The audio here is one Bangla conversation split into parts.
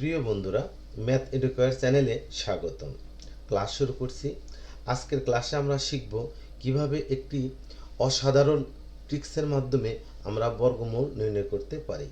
প্রিয় বন্ধুরা, ম্যাথ এডুকেয়ার চ্যানেলে স্বাগতম। ক্লাস শুরু করছি। আজকের ক্লাসে আমরা শিখব কিভাবে একটি অসাধারণ ট্রিক্সের মাধ্যমে আমরা বর্গমূল নির্ণয় করতে পারি।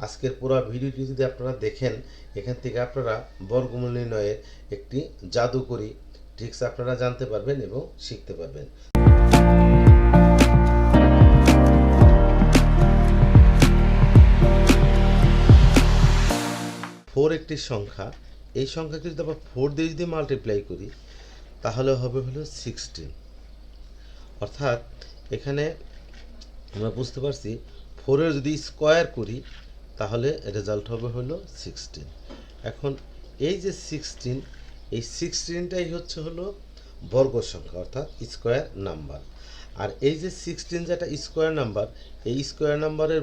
আজকের পুরো ভিডিওটি যদি আপনারা দেখেন, এখান থেকে আপনারা বর্গমূল নির্ণয়ের একটি জাদুকরী ট্রিক্স আপনারা জানতে পারবেন এবং শিখতে পারবেন। ফোর একটি সংখ্যা, এই সংখ্যাকে যদি আমরা 4 দিয়ে যদি মাল্টিপ্লাই করি তাহলে হবে হলো 16। অর্থাৎ এখানে আমরা বুঝতে পারছি 4-এর যদি স্কোয়ার করি তাহলে রেজাল্ট হবে হলো 16। এখন এই যে 16, এই 16টাই হচ্ছে হলো বর্গ সংখ্যা অর্থাৎ স্কোয়ার নাম্বার। আর এই যে 16 যেটা স্কোয়ার নাম্বার, এই স্কোয়ার নাম্বারের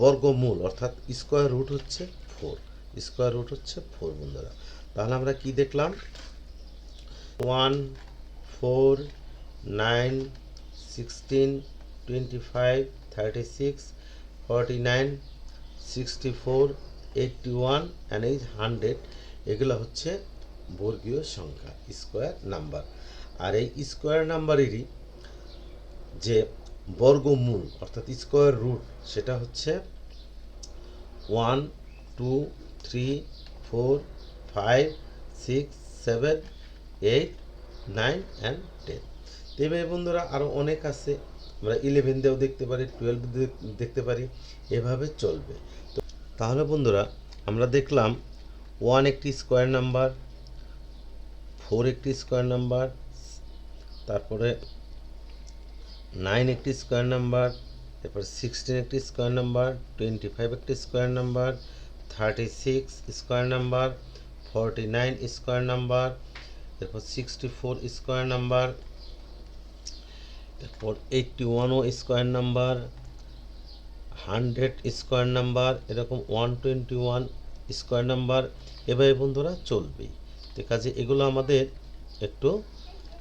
বর্গমূল অর্থাৎ স্কোয়ার রুট হচ্ছে 4। স্কোয়ার রুট হচ্ছে 4 বন্ধুরা। তাহলে আমরা কি দেখলাম? 1, 4, 9, 16, 25, 36, 49, 64, 81 অ্যান্ড এই 100, এগুলো হচ্ছে বর্গীয় সংখ্যা, স্কোয়ার নাম্বার। আর এই স্কোয়ার নাম্বারেরই যে বর্গমূল অর্থাৎ স্কোয়ার রুট সেটা হচ্ছে 1, 2, 3, 4, 5, 6, 7, 8, 9 অ্যান্ড 10। এভাবে বন্ধুরা আরও অনেক আছে, আমরা 11 দিয়েও দেখতে পারি, 12 দিয়ে দেখতে পারি, এভাবে চলবে। তো তাহলে বন্ধুরা আমরা দেখলাম 1 একটি স্কোয়ার নাম্বার, 4 একটি স্কোয়ার নাম্বার, তারপরে 9 একটি স্কোয়ার নাম্বার, এরপর 16 একটি স্কোয়ার নাম্বার, 25 একটি square number, 36 square number, 49 square number, এরপর 64 স্কোয়ার নাম্বার, এরপর 81ও স্কোয়ার নাম্বার, 100 স্কোয়ার নাম্বার, এরকম 121 স্কোয়ার নাম্বার, এভাবে বন্ধুরা চলবেই। তো কাজে এগুলো আমাদের একটু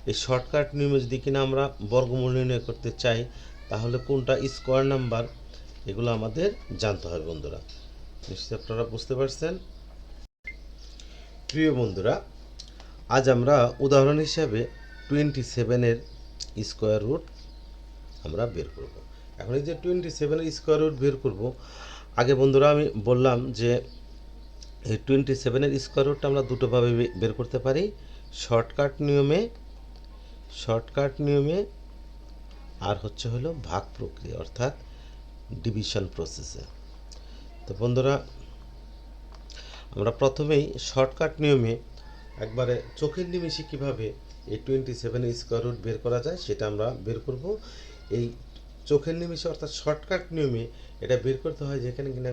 এই শর্টকাট নিয়মে যদি কিনা আমরা বর্গমূল নির্ণয় করতে চাই তাহলে কোনটা স্কোয়ার নাম্বার এগুলো আমাদের জানতে হবে বন্ধুরা। নিশ্চয়ই আপনারা বুঝতে পারছেন। প্রিয় বন্ধুরা, আজ আমরা উদাহরণ হিসাবে 27-এর স্কোয়ার রুট আমরা বের করব। এখন এই যে 27-এর স্কোয়ার রুট বের করব, আগে বন্ধুরা আমি বললাম যে এই 27-এর স্কোয়ার রুটটা আমরা দুটোভাবে বের করতে পারি, শর্টকাট নিয়মে আর হচ্ছে হলো ভাগ প্রক্রিয়া অর্থাৎ ডিভিশন প্রসেসে। তো বন্ধুরা আমরা প্রথমেই শর্টকাট নিয়মে একবারে চোখের নিমেষে কীভাবে এই 27 স্কোয়ার রুট বের করা যায় সেটা আমরা বের করব। এই চোখের নিমেষে অর্থাৎ শর্টকাট নিয়মে এটা বের করতে হয় যেখানে কিনা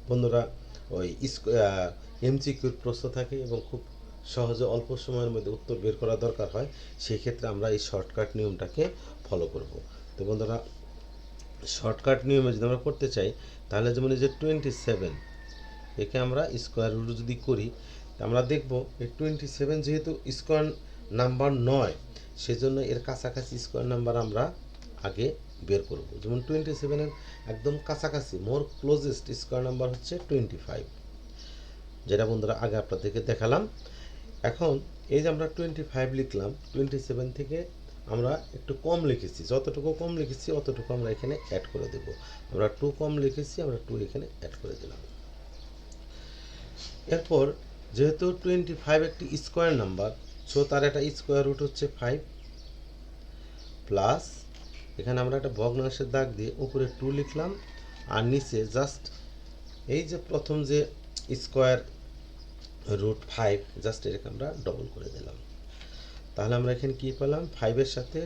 বন্ধুরা ওই এমসিকিউর প্রশ্ন থাকে এবং খুব সহজে অল্প সময়ের মধ্যে উত্তর বের করা দরকার হয়, সেই ক্ষেত্রে আমরা এই শর্টকাট নিয়মটাকে ফলো করব। তো বন্ধুরা শর্টকাট নিয়মে যদি আমরা করতে চাই তাহলে যেমন এই যে 27, একে আমরা স্কোয়ার রুট যদি করি আমরা দেখব এই 27 যেহেতু স্কোয়ার নাম্বার নয়, সেজন্য এর কাছাকাছি স্কোয়ার নাম্বার আমরা আগে বের করব। যেমন 27-এর একদম কাছাকাছি মোর ক্লোজেস্ট স্কোয়ার নাম্বার হচ্ছে 25, যেটা বন্ধুরা আগে আপনাদেরকে দেখালাম। এখন এই যে আমরা 25 লিখলাম, 27 থেকে আমরা একটু কম লিখেছি, যতটুকু কম লিখেছি অতটুকু আমরা এখানে অ্যাড করে দেব। আমরা 2 কম লিখেছি, আমরা 2 এখানে অ্যাড করে দিলাম। এরপর যেহেতু 25 একটি স্কোয়ার নাম্বার, সো তার একটা স্কোয়ার রুট হচ্ছে 5 প্লাস এখানে আমরা একটা ভগ্নাংশের দাগ দিয়ে উপরে 2 লিখলাম আর নিচে জাস্ট এই যে প্রথম যে স্কোয়ার রুট 5 জাস্ট এটাকে আমরা ডবল করে দিলাম। তাহলে আমরা এখানে কি পেলাম? 5-এর সাথে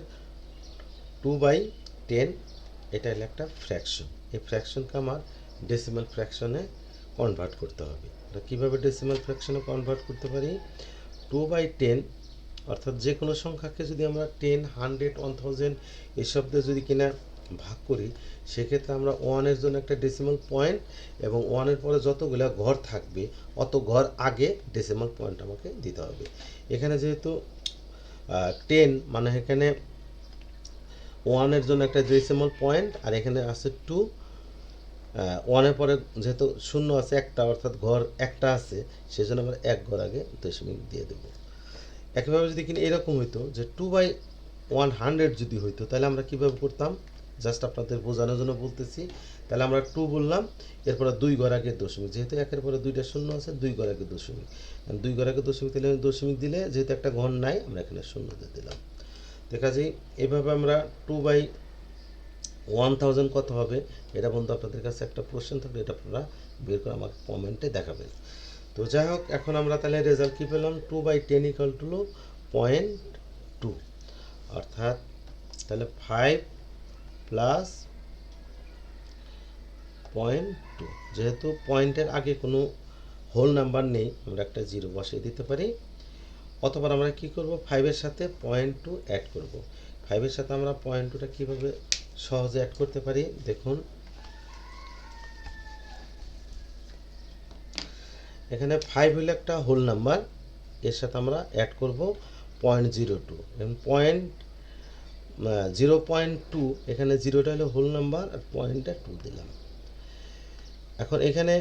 2/10, এটা হলো একটা ফ্র্যাকশন। এই ফ্র্যাকশনকে আমার ডেসিমাল ফ্র্যাকশনে কনভার্ট করতে হবে। এটা কীভাবে ডেসিমাল ফ্র্যাকশনে কনভার্ট করতে পারি? 2/10 অর্থাৎ যে কোনো সংখ্যাকে যদি আমরা 10, 100, 1000 এসব দিয়ে যদি কিনা ভাগ করি, সেক্ষেত্রে আমরা 1-এর জন্য একটা ডেসিমাল পয়েন্ট এবং 1-এর পরে যতগুলো ঘর থাকবে অত ঘর আগে ডেসিমাল পয়েন্ট আমাকে দিতে হবে। এখানে যেহেতু 10 মানে এখানে 1-এর জন্য একটা ডেসিমাল পয়েন্ট আর এখানে আছে 2, ওয়ানের পরে যেহেতু শূন্য আছে একটা, অর্থাৎ ঘর একটা আছে, সেজন্য আমরা এক ঘর আগে দশমিক দিয়ে দেবো। একইভাবে যদি কিনা এরকম হইতো যে 2/100 যদি হইতো, তাহলে আমরা কীভাবে করতাম, জাস্ট আপনাদের বোঝানোর জন্য বলতেছি। তাহলে আমরা 2 বললাম, এরপরে 2 ঘর আগে দশমিক, যেহেতু একের পরে 2টা শূন্য আছে, 2 ঘর আগে দশমিক, 2 ঘর আগে দশমিক দিলে দশমিক দিলে যেহেতু একটা ঘর নাই, আমরা এখানে শূন্য দিয়ে দিলাম। দেখা যায় এভাবে আমরা 2/1000 কত হবে, এটা বন্ধু আপনাদের কাছে একটা প্রশ্ন থাকলে এটা আপনারা বের করে আমাকে কমেন্টে দেখাবেন। তো যাই হোক, এখন আমরা তাহলে রেজাল্ট কী পেলাম, 2/10 ইকুয়াল টু 0.2, অর্থাৎ তাহলে 5 প্লাস 0.2, যেহেতু পয়েন্টের আগে কোনো হোল নাম্বার নেই, আমরা একটা 0 বসিয়ে দিতে পারি। অথবা আমরা কি করব, 5-এর সাথে 0.2 অ্যাড করব। 5-এর সাথে আমরা 0.2টা কীভাবে সহজে অ্যাড করতে পারি দেখুন, এখানে 5 হলো একটা হোল নাম্বার, এর সাথে আমরা অ্যাড করব 0.02 এবং 0.2, এখানে 0টা হলো হোল নাম্বার আর পয়েন্টটা 2 দিলাম। এখন এখানে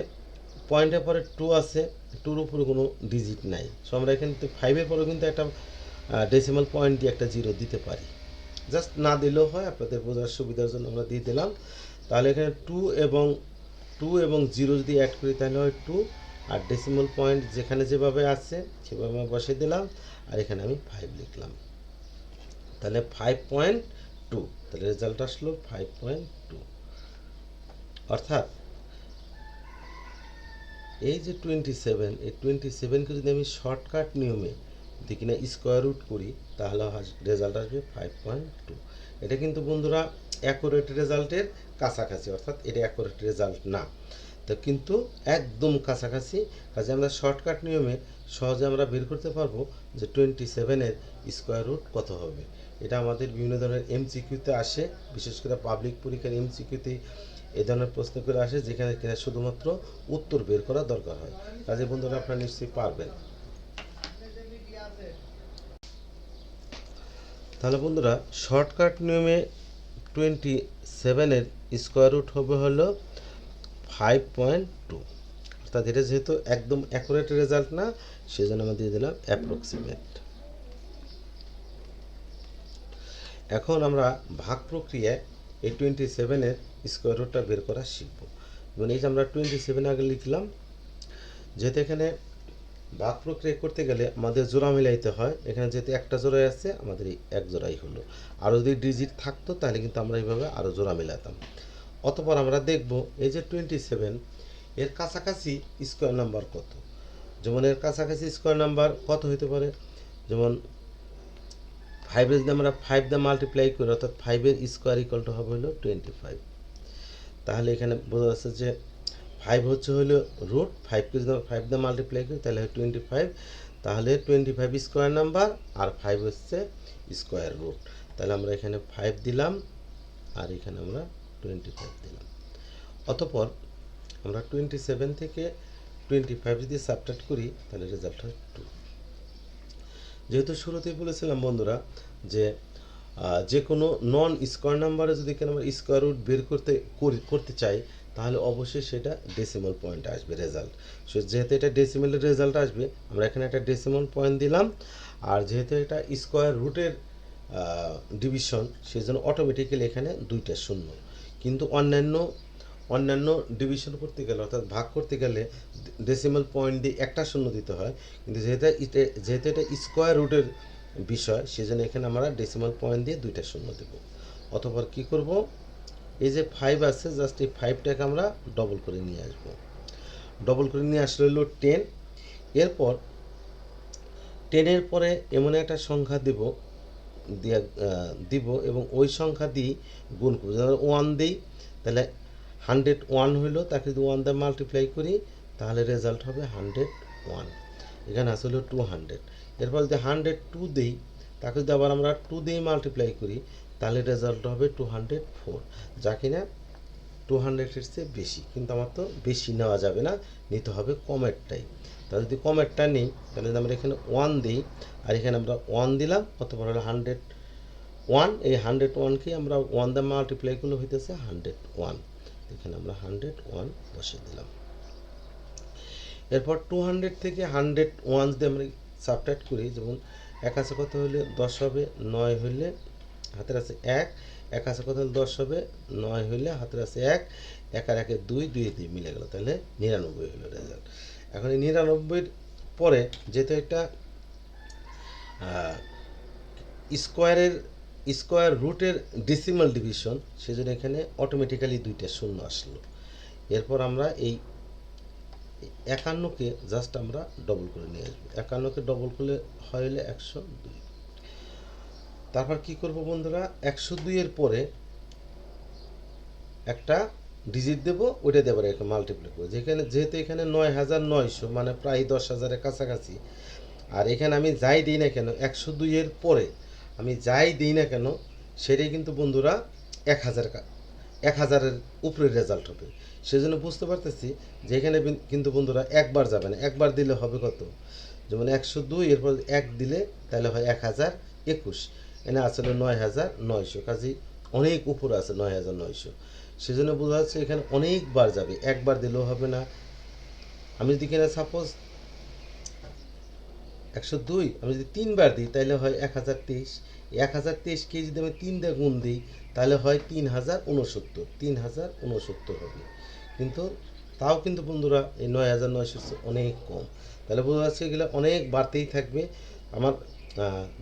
পয়েন্টের পরে 2 আছে, 2-র উপরে কোনো ডিজিট নাই, সো আমরা এখানে 5-এর পরেও কিন্তু একটা ডেসিমাল পয়েন্ট দিয়ে একটা 0 দিতে পারি, জাস্ট না দিলেও হয়, আপনাদের বোঝার সুবিধার জন্য আমরা দিয়ে দিলাম। তাহলে এখানে 2 এবং 0 যদি অ্যাড করি তাহলে হয় 2, আর ডেসিমাল পয়েন্ট যেখানে যেভাবে আছে সেভাবে আমি বসিয়ে দিলাম, আর এখানে আমি 5 লিখলাম। তাহলে 5.2, তাহলে রেজাল্ট আসলো 5.2। অর্থাৎ এই যে 27, এই 27কে যদি আমি শর্টকাট নিয়মে যদি কিনা স্কোয়ার রুট করি, তাহলে রেজাল্ট আসবে 5.2। এটা কিন্তু বন্ধুরা অ্যাকুরেট রেজাল্টের কাছাকাছি, অর্থাৎ এটা অ্যাকুরেট রেজাল্ট না, তো কিন্তু একদম কাছাকাছি। কাজে আমরা শর্টকাট নিয়মে সহজে আমরা বের করতে পারবো যে 27-এর স্কোয়ার রুট কত হবে। এটা আমাদের বিভিন্ন ধরনের এমসিকিউতে আসে, বিশেষ করে পাবলিক পরীক্ষার এমসিকিউতে এই ধরনের প্রশ্ন করে আসে, যেখানে কিনা শুধুমাত্র উত্তর বের করা দরকার হয়। কাজে বন্ধুরা আপনারা নিশ্চয়ই পারবেন। তাহলে বন্ধুরা শর্টকাট নিয়মে 27-এর স্কোয়ার রুট হবে হলো 5.2, অর্থাৎ এটা যেহেতু একদম অ্যাকুরেট রেজাল্ট না, সেজন্য আমরা দিয়ে দিলাম অ্যাপ্রক্সিমেট। এখন আমরা ভাগ প্রক্রিয়ায় এই 27-এর স্কোয়ার রুটটা বের করা শিখব। এবং এই যে আমরা 27 আগে লিখলাম, যেহেতু এখানে ভাগ প্রক্রিয়া করতে গেলে আমাদের জোড়া মিলাইতে হয়, এখানে যেহেতু একটা জোড়াই আছে, আমাদের এই এক জোড়াই হলো। আরও যদি ডিজিট থাকতো তাহলে কিন্তু আমরা এইভাবে আরও জোড়া মিলাতাম। অতঃপর আমরা দেখব এই যে 27 এর কাছাকাছি স্কোয়ার নাম্বার কত। যেমন এর কাছাকাছি স্কোয়ার নাম্বার কত হতে পারে, যেমন 5-এর যদি আমরা 5 দিয়ে মাল্টিপ্লাই করি, অর্থাৎ 5-এর স্কোয়ার ইকুয়াল টু হবে হলো 25। তাহলে এখানে বোঝা যাচ্ছে যে 5 হচ্ছে হলো রুট, 5কে যদি 5 দিয়ে মাল্টিপ্লাই করি তাহলে হয় 25, তাহলে 25 স্কোয়ার নাম্বার আর 5 হচ্ছে স্কোয়ার রুট। তাহলে আমরা এখানে 5 দিলাম আর এখানে আমরা 25 দিলাম। অতঃপর আমরা 27 থেকে 25 যদি সাবট্রাক্ট করি তাহলে রেজাল্ট হয় 2। যেহেতু শুরুতেই বলেছিলাম বন্ধুরা যে কোনো নন স্কোয়ার নাম্বারে যদি আমরা স্কোয়ার রুট বের করতে চাই, তাহলে অবশ্যই সেটা ডেসিমাল পয়েন্ট আসবে রেজাল্ট। সো যেহেতু এটা ডেসিমালের রেজাল্ট আসবে, আমরা এখানে একটা ডেসিমাল পয়েন্ট দিলাম, আর যেহেতু এটা স্কোয়ার রুটের ডিভিশন, সেই জন্য অটোমেটিক্যালি এখানে 2টা শূন্য। কিন্তু অন্যান্য ডিভিশন করতে গেলে, অর্থাৎ ভাগ করতে গেলে ডেসিমাল পয়েন্ট দিয়ে একটা শূন্য দিতে হয়, কিন্তু যেহেতু এটা স্কোয়ার রুটের বিষয়, সেজন্য এখানে আমরা ডেসিমাল পয়েন্ট দিয়ে 2টা শূন্য দেব। অতঃপর কি করব, এই যে 5 আছে, জাস্ট এই 5টাকে আমরা ডবল করে নিয়ে আসবো। ডবল করে নিয়ে আসলে হলো 10। এরপর 10-এর পরে এমন একটা সংখ্যা দিব এবং ওই সংখ্যা দিয়ে গুণ করব। যেমন 1 দিই, তাহলে 101 হইলো, তাকে যদি 1 দিয়ে মাল্টিপ্লাই করি তাহলে রেজাল্ট হবে 101। এখানে আসলে 200। এরপর যদি 102 দিই, তাকে যদি আবার আমরা 2 দিয়ে মাল্টিপ্লাই করি তাহলে রেজাল্ট হবে 204, যা কিনা 200-এর চেয়ে বেশি। কিন্তু আমার তো বেশি নেওয়া যাবে না, নিতে হবে কমেরটাই। তাহলে যদি কমেরটা নিই তাহলে যদি আমরা এখানে 1 দিই আর এখানে আমরা 1 দিলাম, অতঃপর হলো 101। এই 101কে আমরা 1 দিয়ে মাল্টিপ্লাই করলে হইতেছে 101। এখানে আমরা 101 বসিয়ে দিলাম। এরপর 200 থেকে 101 যদি আমরা সাবট্রাক্ট করি, যেমন এক আছে কত হলে 10 হবে, 9 হইলে হাতের আছে 1, এক আছে কত হলে 10 হবে, 9 হইলে হাতের আছে 1, 1 আর 1 2, 2 দিয়ে মিলে গেল, তাহলে 99 হলো রেজাল্ট। এখন এই 99-এর পরে যেহেতু একটা স্কোয়ার রুটের ডেসিমাল ডিভিশন, সেজন্য এখানে অটোমেটিক্যালি 2টা শূন্য আসলো। এরপর আমরা এই 51-কে জাস্ট আমরা ডবল করে নিয়ে আসবো। 51-কে ডবল করলে হয় হলে 102। তারপর কি করব বন্ধুরা, 102-এর পরে একটা ডিজিট দেব, ওইটা দেবো এখানে মাল্টিপ্লাই করবো। যেহেতু এখানে 9900 মানে প্রায় 10,000-এর কাছাকাছি, আর এখানে আমি যাই দিই না কেন 102-এর পরে আমি যাই দিই না কেন সেটাই কিন্তু বন্ধুরা 1000-এর উপরে রেজাল্ট হবে। সেজন্য বুঝতে পারতেছি যে এখানে কিন্তু বন্ধুরা একবার যাবে না, একবার দিলে হবে কত, যেমন 102 এরপর 1 দিলে তাহলে হয় 1021, এনে আসলে 9900, কাজেই অনেক উপরে আছে 9900। সেজন্য বোঝা যাচ্ছে এখানে অনেকবার যাবে, একবার দিলেও হবে না। আমি যদি কিনা সাপোজ 102 আমি যদি 3বার দিই তাহলে হয় 1023, 1023কে যদি আমি 3 দিয়ে গুণ দিই তাহলে হয় 3069 হবে। কিন্তু তাও কিন্তু বন্ধুরা এই 9900 অনেক কম, তাহলে বোঝা যাচ্ছে এগুলো অনেক বাড়তেই থাকবে। আমার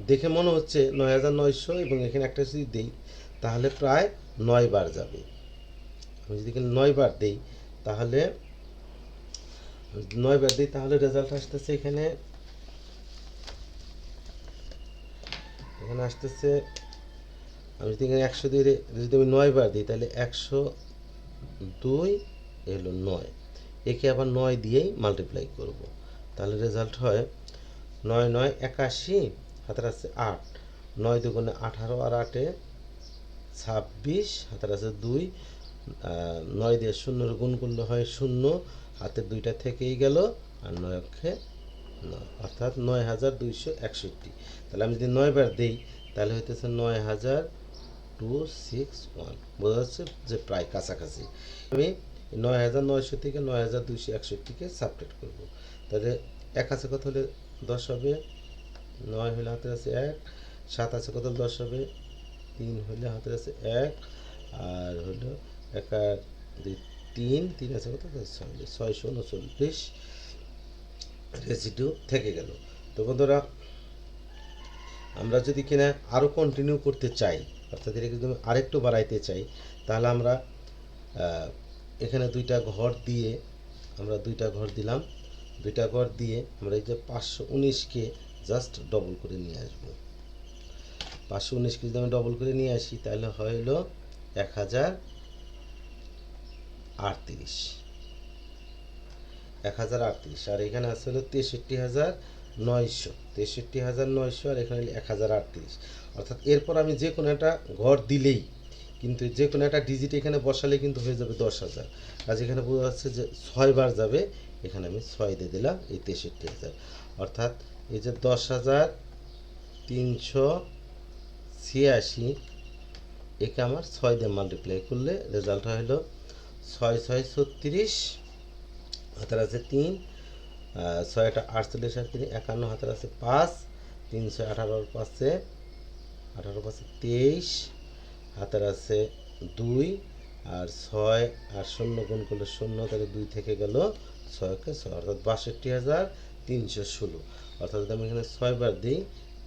দেখে মনে হচ্ছে 9900 এবং এখানে একটা যদি দিই তাহলে প্রায় 9 বার যাবে। আমি যদি এখানে 9 বার দিই তাহলে রেজাল্ট আসতেছে এখানে আসতেছে, আমি যদি এখানে 102 যদি আমি 9 বার দিই তাহলে 102 এলো 9, একে আবার 9 দিয়েই মাল্টিপ্লাই করব, তাহলে রেজাল্ট হয় 9 9 81, হাতের আছে 8, 9 দুগুণে 18 আর 8-এ 26, হাতের আছে 2, 9 দিয়ে 0 গুণ করলে হয় 0, হাতের 2টা থেকেই গেল, আর 9 অক্ষে 9, অর্থাৎ 9261। তাহলে আমি যদি 9 বার দিই তাহলে হইতেছে 9261, বোঝা যাচ্ছে যে প্রায় কাছাকাছি। আমি 9900 থেকে 9261-কে সাবট্রাক্ট করব, তাহলে 1 আছে কত হলে 10 হবে, 9 হলে হাতের আছে 1, 7 আছে কত 10 হবে, 3 হলে হাতের আছে 1, আর হলো 1 আর 2 3, 3 আছে কত 639 রেসিডিউ থেকে গেল। তো বন্ধুরা আমরা যদি কিনা আরও কন্টিনিউ করতে চাই, অর্থাৎ এটাকে যদি আরেকটু বাড়াইতে চাই, তাহলে আমরা এখানে 2টা ঘর দিয়ে আমরা 2টা ঘর দিলাম, 2টা ঘর দিয়ে আমরা এই যে 519-কে জাস্ট ডবল করে নিয়ে আসবো। 519-কে যদি আমি ডবল করে নিয়ে আসি তাহলে হইল 1038, আর এখানে আছে হলো 63,900, আর এখানে 1038, অর্থাৎ এরপর আমি যে কোনো একটা ঘর দিলেই কিন্তু যে কোনো একটা ডিজিট এখানে বসালে কিন্তু হয়ে যাবে 10,000, কাজ এখানে বোঝা যাচ্ছে যে 6 বার যাবে, এখানে আমি 6 দিয়ে দিলাম এই 63,000, অর্থাৎ এই যে 10,386 একে আমার 6 দিয়ে মাল্টিপ্লাই করলে রেজাল্ট হলো 6 6 36, হাতের আছে 3, 6 এটা 48 আর 3 51, হাতের আছে 5, 318 পাশে 23, হাতের আছে 2, আর 6 আর 0 গুণ করলে 0, তাহলে 2 থেকে গেল 6কে 6, অর্থাৎ 62,316, অর্থাৎ যদি আমি এখানে 6 বার দিই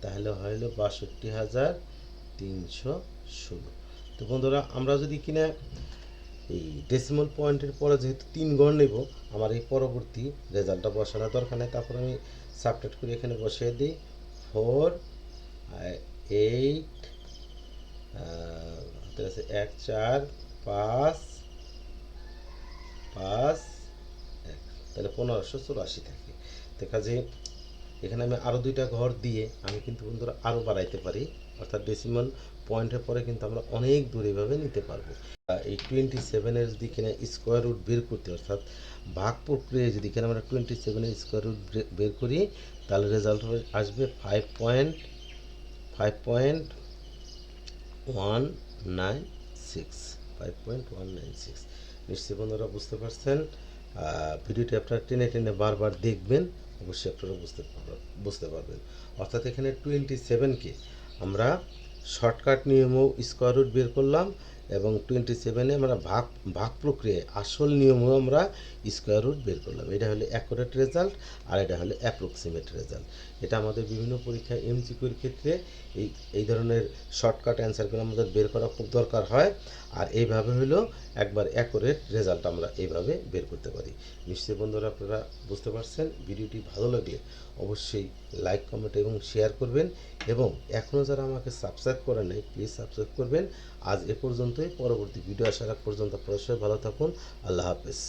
তাহলে হইল 62,316। তো বন্ধুরা আমরা যদি কিনা এই ডেসিমাল পয়েন্টের পরে যেহেতু 3 ঘর নেব, আমার এই পরবর্তী রেজাল্টটা বসানোর দরকার নেই, তারপর আমি সাবট্রাক্ট করে এখানে বসিয়ে দিই 4 8 আছে 1 4 5 5 1, তাহলে 1584 থাকে। দেখা যায় এখানে আমি আরও 2টা ঘর দিয়ে আমি কিন্তু বন্ধুরা আরও বাড়াইতে পারি, অর্থাৎ ডেসিমাল পয়েন্টের পরে কিন্তু আমরা অনেক দূরে এভাবে নিতে পারবো। এই 27-এর যদি কিনা স্কোয়ার রুট বের করতে, অর্থাৎ ভাগ প্রক্রিয়ায় যদি কিনা আমরা 27-এর স্কোয়ার রুট বের করি তাহলে রেজাল্ট আসবে 5.196। নিশ্চয়ই বন্ধুরা বুঝতে পারছেন। ভিডিওটি আপনারা টেনে টেনে বারবার দেখবেন, অবশ্যই আপনারা বুঝতে পারবেন। অর্থাৎ এখানে 27কে আমরা শর্টকাট নিয়মেও স্কোয়ার রুট বের করলাম, এবং 27-এ আমরা ভাগ প্রক্রিয়ায় আসল নিয়মেও আমরা স্কোয়ার রুট বের করলাম। এটা হলো অ্যাকুরেট রেজাল্ট, আর এটা হলো অ্যাপ্রক্সিমেট রেজাল্ট। এটা আমাদের বিভিন্ন পরীক্ষায় এমসিকিউর ক্ষেত্রে এই ধরনের শর্টকাট অ্যান্সারগুলো আমাদের বের করা খুব দরকার হয়। আর এইভাবে হলো একবার অ্যাকুরেট রেজাল্ট আমরা এইভাবে বের করতে পারি। নিশ্চয়ই বন্ধুরা আপনারা বুঝতে পারছেন। ভিডিওটি ভালো লাগলে অবশ্যই লাইক, কমেন্ট এবং শেয়ার করবেন, এবং এখনও যারা আমাকে সাবস্ক্রাইব করে নাই প্লিজ সাবস্ক্রাইব করবেন। আজ এ পর্যন্তই, পরবর্তী ভিডিও আসার আগ পর্যন্ত আপনারা সবাই ভালো থাকুন। আল্লাহ হাফেজ।